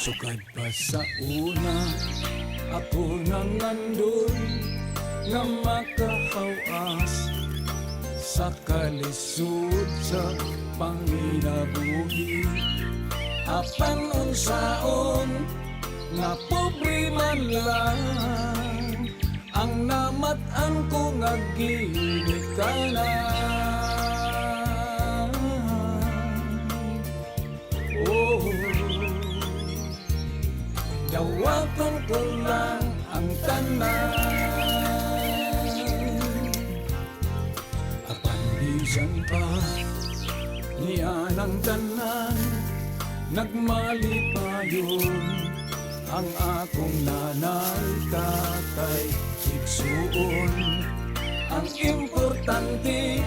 Sukad pa sa una, ako nang andun nga makahawas sa kalisod sa panginabuhi. Apan unsaon nga pobre man lang ang namat-an ko nga ginikanan. Dawaton ko lang ang tanan, apan bisan pa niya ng tanan, nagmalipayon ang akong nanay, tatay, igsuon. Ang importante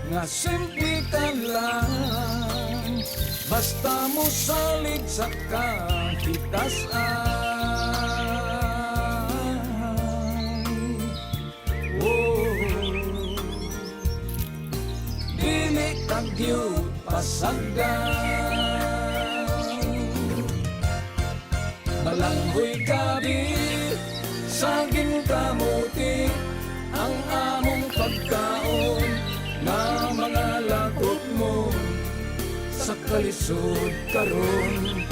nga simple ka lang, basta mo salig sa kahitasan. Dili kagyo pasagdan, balanghoy gabi, saging kamuti, ang among pagkaon na mga lagot mo sa kalisod karon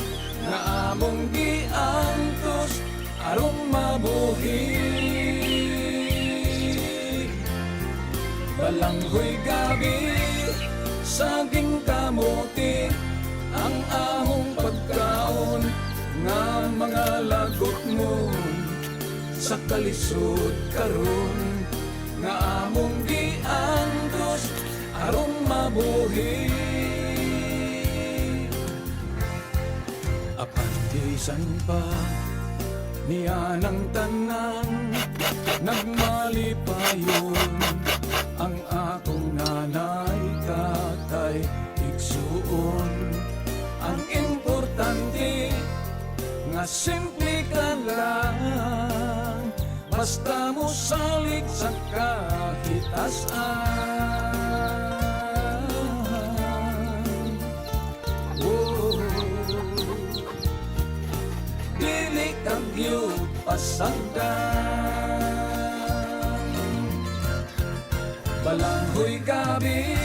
nga among giantos aron mabuhi. Balanghoy gabi, saging kamuti, ang among pagkaon nga mga lagot mo sa kalisod karon nga among giantos aron mabuhi. Apan bisan pa niya ng tanan, nagmalipayon ang akong nanay, tatay, igsuon. Ang importante nga simple ka lang, basta mo salig sa kahitasan. Dili kagyo pasagdan, balanghoy gabi,